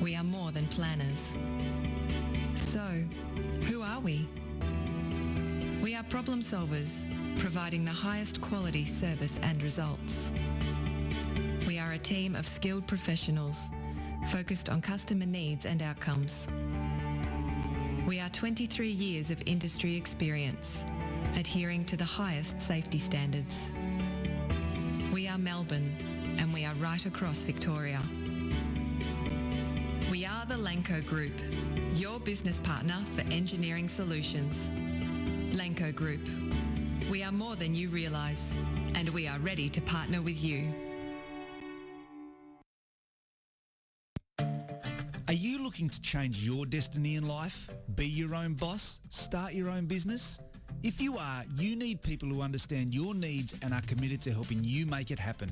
We are more than planners. So, who are we? We are problem solvers, providing the highest quality service and results. We are a team of skilled professionals, focused on customer needs and outcomes. We are 23 years of industry experience, adhering to the highest safety standards. We are Melbourne, and we are right across Victoria. We are the Lanco Group, your business partner for engineering solutions. Lanco Group. We are more than you realise, and we are ready to partner with you. Are you looking to change your destiny in life? Be your own boss? Start your own business? If you are, you need people who understand your needs and are committed to helping you make it happen.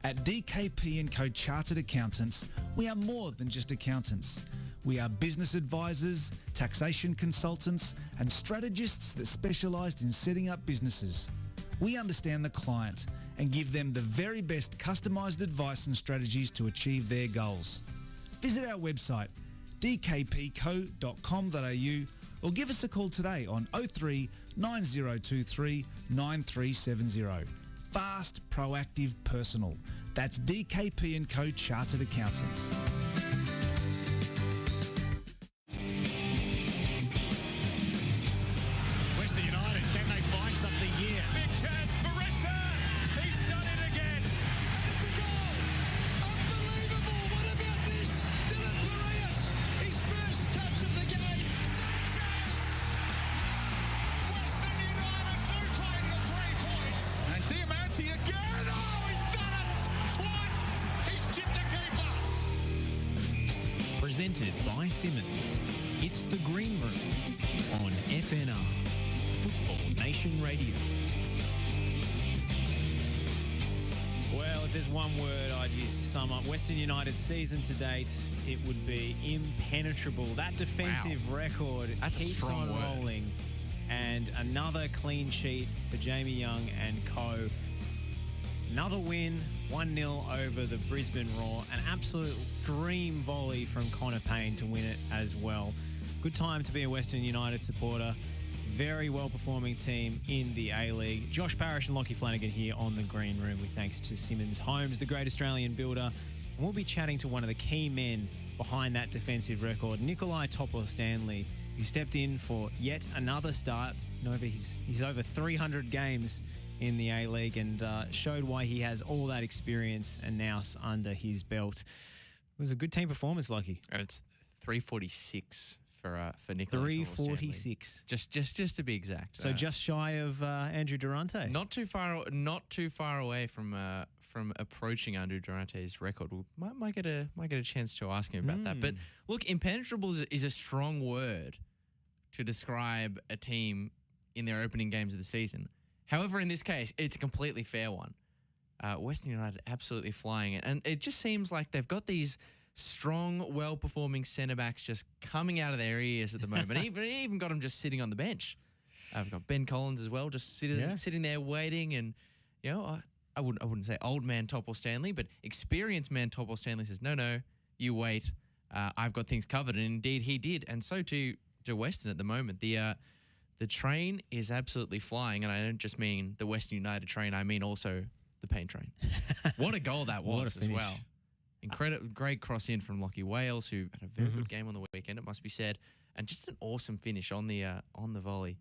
At DKP & Co Chartered Accountants, we are more than just accountants. We are business advisors, taxation consultants, and strategists that specialise in setting up businesses. We understand the client and give them the very best customised advice and strategies to achieve their goals. Visit our website, dkpco.com.au, or give us a call today on 03 9023 9370. Fast, proactive, personal. That's DKP & Co Chartered Accountants. Western United, can they find something here? Big chance, Barisha! He's done it again! And it's a goal! Unbelievable! What about this? Dylan Parias, his first touch of the game. Sanchez! Western United do claim the 3 points. And Diamanti again! Oh, he's done it! Twice! He's chipped a keeper! Presented by Simonds. It's The Green Room on FNR, Football Nation Radio. Well, if there's one word I'd use to sum up Western United's season to date, it would be impenetrable. That defensive record That's keeps a strong on word. rolling. And another clean sheet for Jamie Young and co. Another win, 1-0 over the Brisbane Roar. An absolute dream volley from Connor Payne to win it as well. Good time to be a Western United supporter. Very well-performing team in the A-League. Josh Parrish and Lachie Flanagan here on the Green Room with thanks to Simonds Homes, the great Australian builder. And we'll be chatting to one of the key men behind that defensive record, Nikolai Topor-Stanley, who stepped in for yet another start. He's over 300 games in the A-League and showed why he has all that experience and now under his belt. It was a good team performance, Lachie. It's 346 for Nikolai 346. Just to be exact. So just shy of Andrew Durante. Not too far away from approaching Andrew Durante's record. We might get a chance to ask him about that. But look, impenetrable is a strong word to describe a team in their opening games of the season. However, in this case, it's a completely fair one. Western United absolutely flying it, and it just seems like they've got these strong, well-performing centre-backs just coming out of their ears at the moment. even got them just sitting on the bench. I've got Ben Collins as well, just sitting there waiting. And I wouldn't say old man Topor-Stanley, but experienced man Topor-Stanley says, no, you wait. I've got things covered, and indeed he did. And so to Western at the moment. The train is absolutely flying, and I don't just mean the Western United train. I mean also the Payne train. What a goal that was as well. Incredible, great cross in from Lachie Wales, who had a very good game on the weekend, it must be said, and just an awesome finish on the volley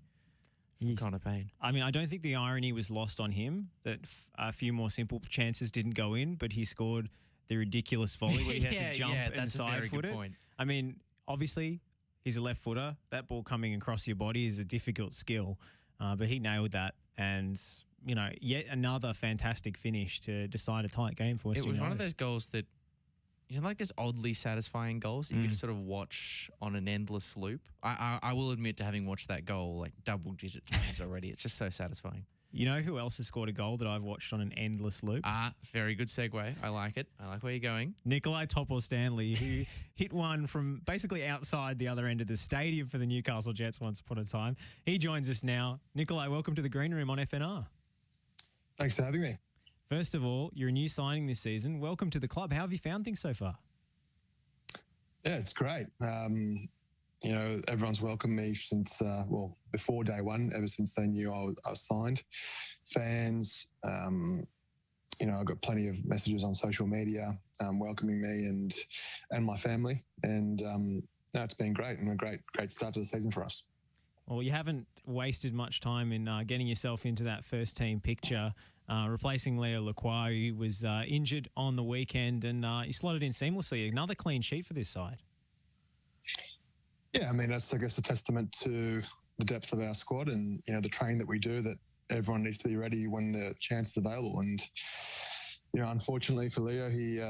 from Connor Payne. I mean, I don't think the irony was lost on him that a few more simple chances didn't go in, but he scored the ridiculous volley where he had to jump and side-foot it. I mean, obviously, he's a left footer. That ball coming across your body is a difficult skill, but he nailed that. And, yet another fantastic finish to decide a tight game for Western United. It was one of those goals that, like this oddly satisfying goals you could just sort of watch on an endless loop. I will admit to having watched that goal like double-digit times already. It's just so satisfying. You know who else has scored a goal that I've watched on an endless loop? Very good segue. I like it. I like where you're going. Nikolai Topor-Stanley, who hit one from basically outside the other end of the stadium for the Newcastle Jets once upon a time. He joins us now. Nikolai, welcome to the Green Room on FNR. Thanks for having me. First of all, you're a new signing this season. Welcome to the club. How have you found things so far? Yeah, it's great. Everyone's welcomed me since, before day one, ever since they knew I was signed. Fans, I've got plenty of messages on social media welcoming me and my family. And it's been great and a great start to the season for us. Well, you haven't wasted much time in getting yourself into that first team picture, replacing Leo Lachie, who was injured on the weekend, and you slotted in seamlessly. Another clean sheet for this side. Yeah, I mean, that's, I guess, a testament to the depth of our squad and, the training that we do, that everyone needs to be ready when the chance is available. And, unfortunately for Leo, he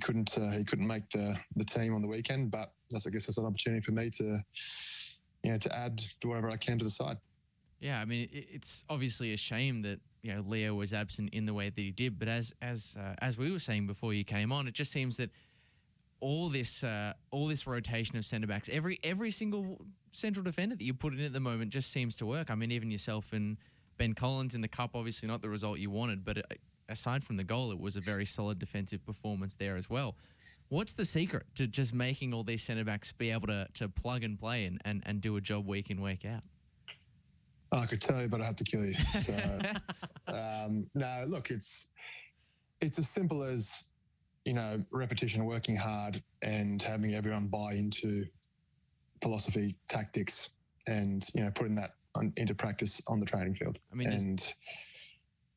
couldn't make the team on the weekend, but I guess that's an opportunity for me to add to whatever I can to the side. Yeah, I mean, it's obviously a shame that Leo was absent in the way that he did, but as we were saying before you came on, it just seems that all this rotation of centre backs, every single central defender that you put in at the moment just seems to work. I mean, even yourself and Ben Collins in the cup, obviously not the result you wanted, but aside from the goal, it was a very solid defensive performance there as well. What's the secret to just making all these centre backs be able to plug and play and do a job week in, week out? I could tell you, but I have to kill you. So, no, look, it's as simple as, repetition, working hard, and having everyone buy into philosophy, tactics, and, putting that into practice on the training field. I mean,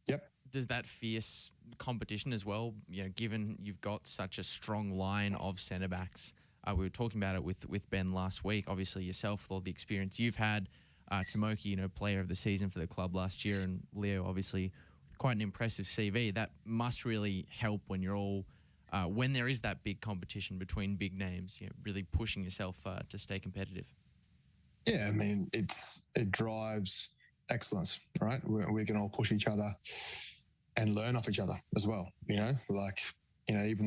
yep. Does that fierce competition as well, given you've got such a strong line of centre backs? We were talking about it with Ben last week. Obviously, yourself with all the experience you've had, Tomoki, player of the season for the club last year, and Leo, obviously, quite an impressive CV. That must really help when you're all, when there is that big competition between big names, really pushing yourself to stay competitive. Yeah, I mean, it drives excellence, right? We can all push each other and learn off each other as well. Even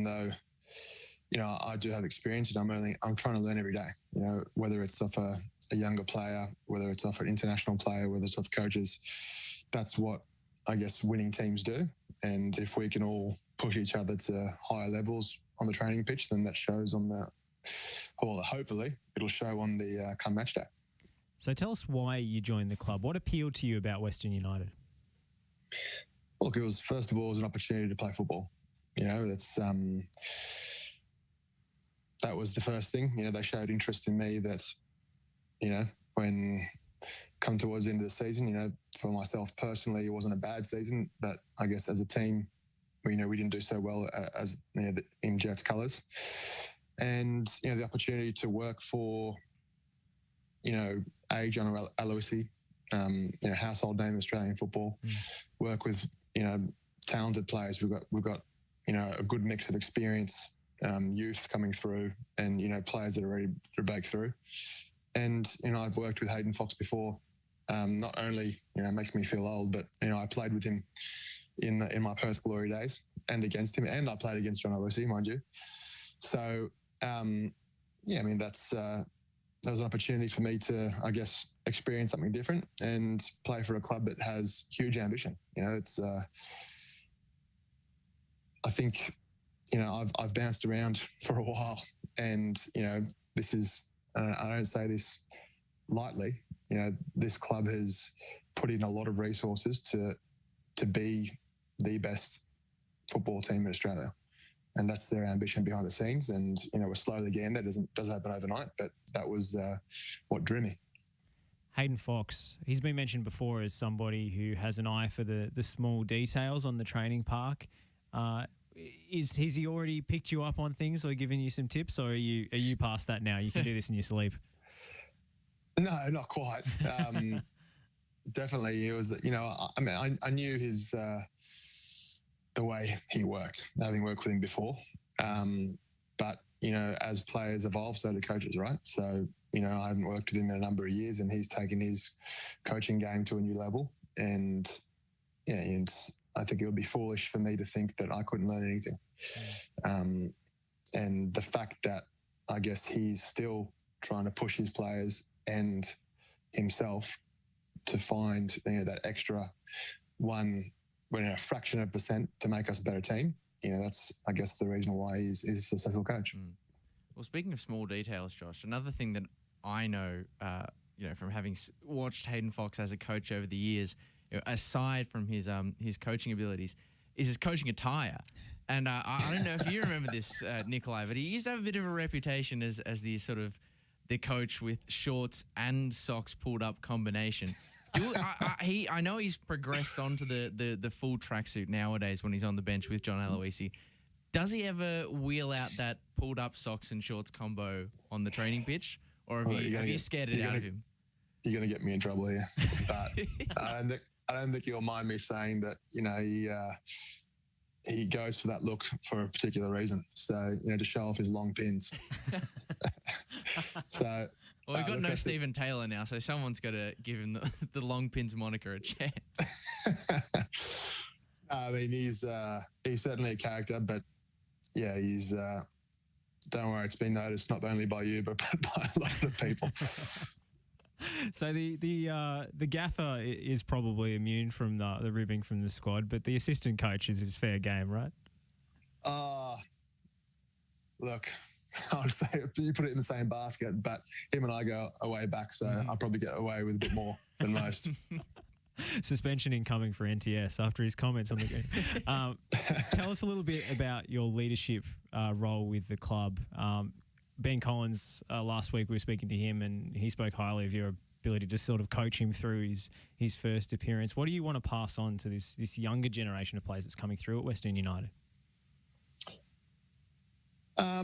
though, I do have experience, and I'm trying to learn every day. Whether it's off a younger player, whether it's off an international player, whether it's off coaches, that's what I guess winning teams do. And if we can all push each other to higher levels on the training pitch, then that shows hopefully it'll show on the come match day. So tell us why you joined the club. What appealed to you about Western United? Look, it was, first of all, it was an opportunity to play football. That was the first thing. They showed interest in me that, when come towards the end of the season, for myself personally, it wasn't a bad season, but I guess as a team, we didn't do so well as in Jets colours. And, the opportunity to work for, John Aloisi, household name in Australian football, work with, talented players. We've got a good mix of experience, youth coming through, and, players that are ready to break through. And, I've worked with Hayden Fox before. Not only, it makes me feel old, but, I played with him in my Perth Glory days and against him, and I played against John Aloisi, mind you. So, that was an opportunity for me to, I guess, experience something different and play for a club that has huge ambition. I think, I've bounced around for a while, and, this is, I don't say this lightly, this club has put in a lot of resources to be the best football team in Australia. And that's their ambition behind the scenes. And, we're slowly getting there. It doesn't happen overnight, but that was what drew me. Hayden Fox, he's been mentioned before as somebody who has an eye for the small details on the training park. Has he already picked you up on things or given you some tips, or are you past that now? You can do this in your sleep. No, not quite. Definitely, it was. I knew his the way he worked, having worked with him before. But as players evolve, so do coaches, right? So I haven't worked with him in a number of years, and he's taken his coaching game to a new level. And I think it would be foolish for me to think that I couldn't learn anything. And the fact that I guess he's still trying to push his players and himself to find that extra one, a fraction of a percent to make us a better team. That's, I guess, the reason why he's a successful coach. Well, speaking of small details, Josh, another thing that I know, from having watched Hayden Fox as a coach over the years, aside from his coaching abilities, is his coaching attire. And I don't know if you remember this, Nikolai, but he used to have a bit of a reputation as the sort of the coach with shorts and socks pulled up combination. I know he's progressed onto the full tracksuit nowadays when he's on the bench with John Aloisi. Does he ever wheel out that pulled up socks and shorts combo on the training pitch, or have you scared it out of him? You're going to get me in trouble here, but I don't think you'll mind me saying that. He goes for that look for a particular reason. So to show off his long pins. So. Well, we've got no Stephen Taylor now, so someone's got to give him the long pins moniker a chance. I mean, he's certainly a character, but yeah, he's. Don't worry, it's been noticed not only by you, but by a lot of people. So the gaffer is probably immune from the ribbing from the squad, but the assistant coach is fair game, right? Look, I would say you put it in the same basket, but him and I go away back, so I'll probably get away with a bit more than most. Suspension incoming for NTS after his comments on the game. Tell us a little bit about your leadership role with the club. Ben Collins, last week we were speaking to him and he spoke highly of your ability to sort of coach him through his first appearance. What do you want to pass on to this younger generation of players that's coming through at Western United? Yeah,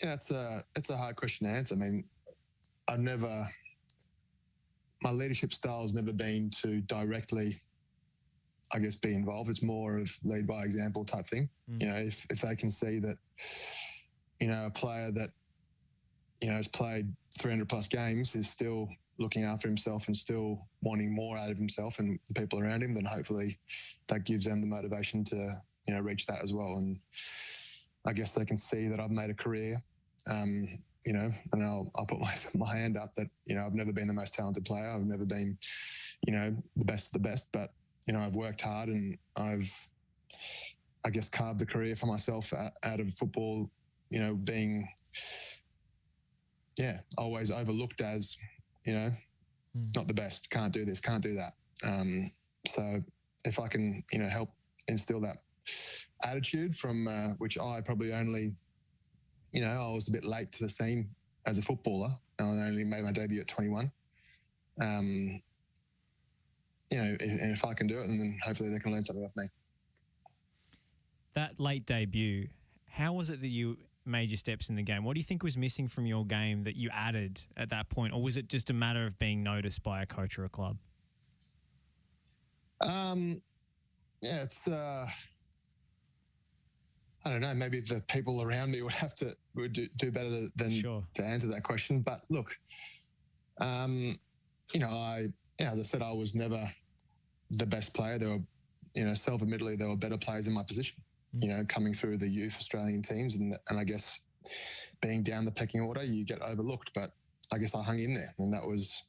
it's a hard question to answer. I mean, my leadership style has never been to directly, I guess, be involved. It's more of lead by example type thing. If they can see that, a player that, has played 300 plus games is still looking after himself and still wanting more out of himself and the people around him, then hopefully that gives them the motivation to, reach that as well. And I guess they can see that I've made a career, and I'll put my hand up that, I've never been the most talented player. I've never been, the best of the best, but, I've worked hard and I've, I guess, carved the career for myself out of football, being, always overlooked as, not the best, can't do this, can't do that. So if I can, help instill that attitude from which I probably only, I was a bit late to the scene as a footballer. I only made my debut at 21. And if I can do it, then hopefully they can learn something off me. That late debut, how was it that you made your steps in the game? What do you think was missing from your game that you added at that point? Or was it just a matter of being noticed by a coach or a club? It's... I don't know, maybe the people around me would do better than to answer that question. But look, as I said, I was never the best player. There were, self-admittedly, there were better players in my position, coming through the youth Australian teams. And I guess being down the pecking order, you get overlooked. But I guess I hung in there. And that was,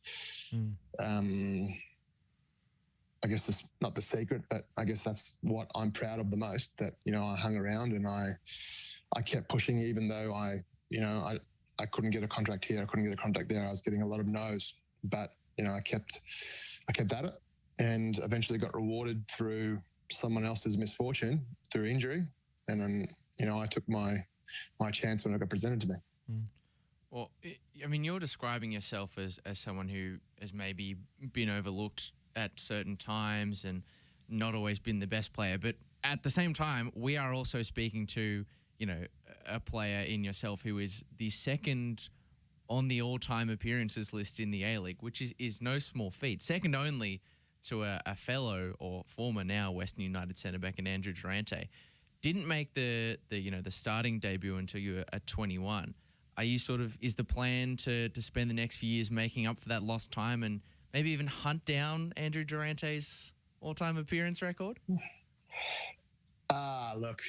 I guess it's not the secret, but I guess that's what I'm proud of the most, that, I hung around and I kept pushing, even though I couldn't get a contract here. I couldn't get a contract there. I was getting a lot of no's, but, I kept at it and eventually got rewarded through someone else's misfortune, through injury. And then, I took my chance when it got presented to me. Well, you're describing yourself as someone who has maybe been overlooked at certain times and not always been the best player. But at the same time, we are also speaking to, a player in yourself who is the second on the all-time appearances list in the A-League, which is no small feat. Second only to a fellow or former now Western United centre-back in Andrew Durante. Didn't make the starting debut until you were at 21. Are you is the plan to spend the next few years making up for that lost time and maybe even hunt down Andrew Durante's all-time appearance record? Look,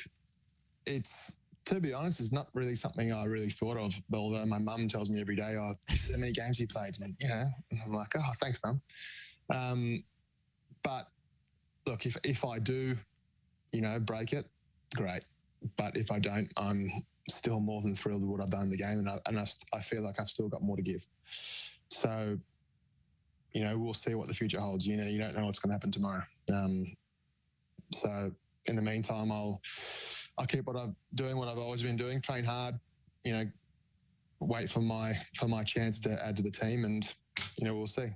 to be honest, it's not really something I really thought of, although my mum tells me every day, how many games he played. And, I'm like, oh, thanks, Mum. But look, if I do, break it, great. But if I don't, I'm still more than thrilled with what I've done in the game, and I feel like I've still got more to give. So, we'll see what the future holds. You don't know what's going to happen tomorrow. So in the meantime, I'll keep what I've always been doing, train hard, wait for my chance to add to the team, and we'll see.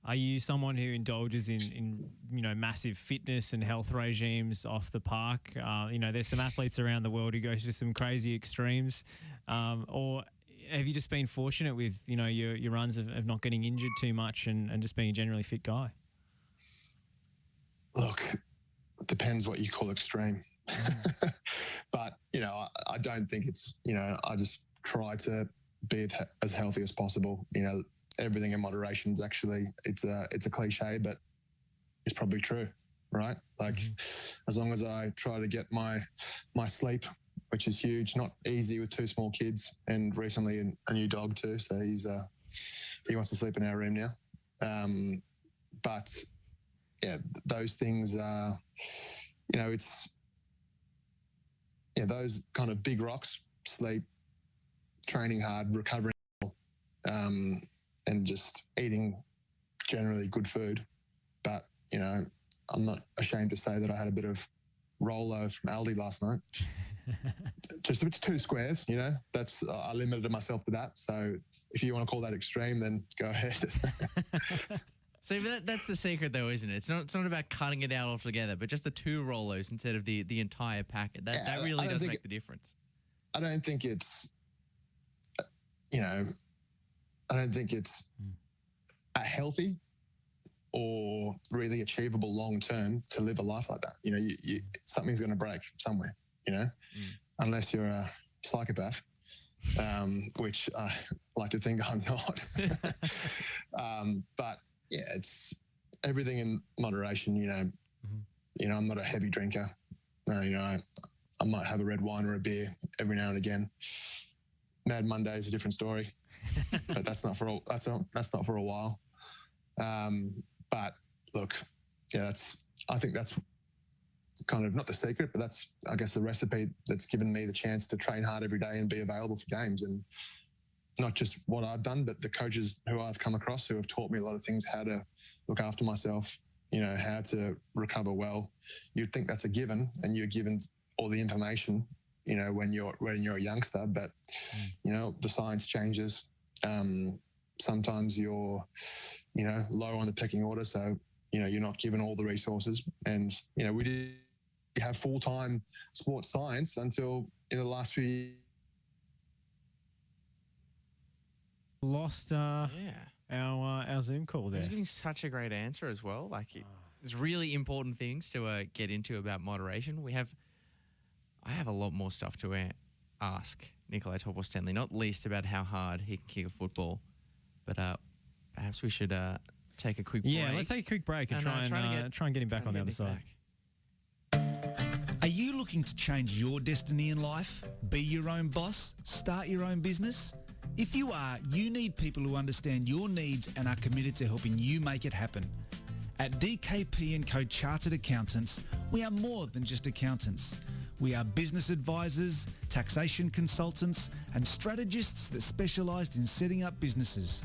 Are you someone who indulges in massive fitness and health regimes off the park? There's some athletes around the world who go to some crazy extremes, or have you just been fortunate with your runs of not getting injured too much and just being a generally fit guy? Look, it depends what you call extreme, but I don't think it's I just try to be as healthy as possible. Everything in moderation is actually it's a cliche, but it's probably true, right? Like as long as I try to get my sleep, which is huge, not easy with 2 small kids, and recently a new dog too. So he wants to sleep in our room now. But yeah, those things are, it's those kind of big rocks: sleep, training hard, recovering, and just eating generally good food. But, I'm not ashamed to say that I had a bit of Rolo from Aldi last night. Just 2 squares, that's, I limited myself to that. So if you want to call that extreme, then go ahead. So that's the secret, though, isn't it? It's not about cutting it out altogether, but just the 2 Rolos instead of the entire packet. That really does make the difference. I don't think it's, I don't think it's a healthy or really achievable long term to live a life like that. Something's going to break somewhere, unless you're a psychopath, which I like to think I'm not. But yeah, it's everything in moderation. I'm not a heavy drinker. I might have a red wine or a beer every now and again. Mad Monday is a different story, but that's not for a while. But look, yeah, I think that's kind of not the secret, but that's, I guess, the recipe that's given me the chance to train hard every day and be available for games. And not just what I've done, but the coaches who I've come across who have taught me a lot of things, how to look after myself, how to recover well. You'd think that's a given, and you're given all the information, when you're a youngster, but the science changes. Sometimes you're, low on the pecking order, so you're not given all the resources. And we did have full-time sports science until in the last few years. Lost our Zoom call there. He was giving such a great answer as well. Like, there's really important things to get into about moderation. I have a lot more stuff to ask Nikolai Topor-Stanley, not least about how hard he can kick a football. But perhaps we should take a quick break. Yeah, let's take a quick break and try and get him back on the other side. Are you looking to change your destiny in life? Be your own boss? Start your own business? If you are, you need people who understand your needs and are committed to helping you make it happen. At DKP & Co Chartered Accountants, we are more than just accountants. We are business advisors, taxation consultants, and strategists that specialise in setting up businesses.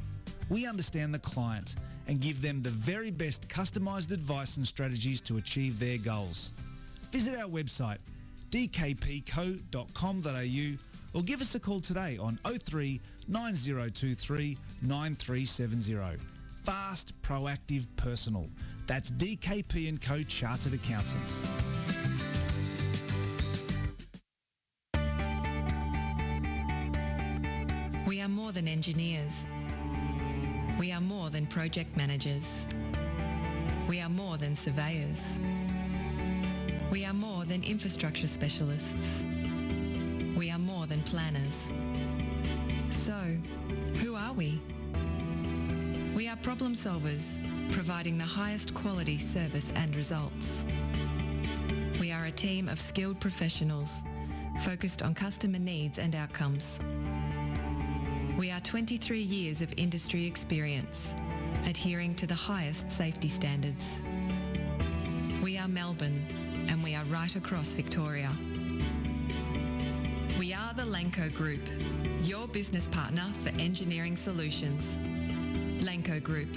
We understand the client and give them the very best customised advice and strategies to achieve their goals. Visit our website, dkpco.com.au, or give us a call today on 03 9023 9370. Fast, proactive, personal. That's DKP & Co Chartered Accountants. We are more than engineers. We are more than project managers. We are more than surveyors. We are more than infrastructure specialists. We are more than planners. So, who are we? We are problem solvers, providing the highest quality service and results. We are a team of skilled professionals, focused on customer needs and outcomes. We are 23 years of industry experience, adhering to the highest safety standards. We are Melbourne, and we are right across Victoria. We are the Lanco Group, your business partner for engineering solutions. Lanco Group.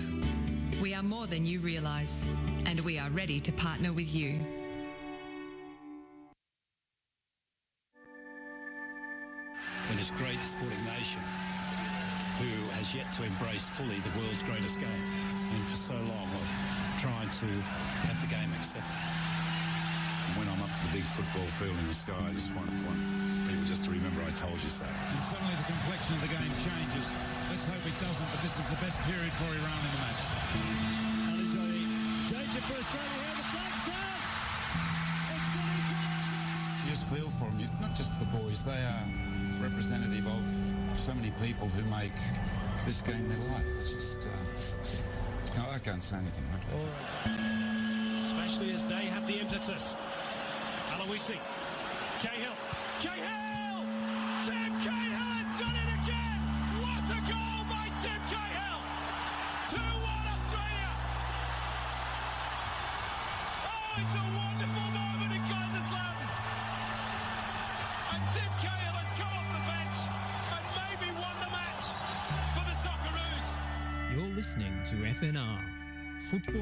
We are more than you realise, and we are ready to partner with you. With this great sporting nation who has yet to embrace fully the world's greatest game, and for so long of trying to have the game accepted. And when I'm up to the big football field in the sky, I just want people just to remember I told you so. And suddenly the complexion of the game changes. Let's hope it doesn't, but this is the best period for Iran in the match. Danger for Australia here, the flag's down! You just feel for them, not just the boys, they are representative of so many people who make this game their life. It's just, I can't say anything. Especially as they have the impetus. Aloisi, Cahill, Tim Cahill has done it again! What a goal by Tim Cahill! 2-1 Australia! Oh, it's a wonderful moment in Kaiserslautern! And Tim Cahill has come off the bench and maybe won the match for the Socceroos. You're listening to FNR, Football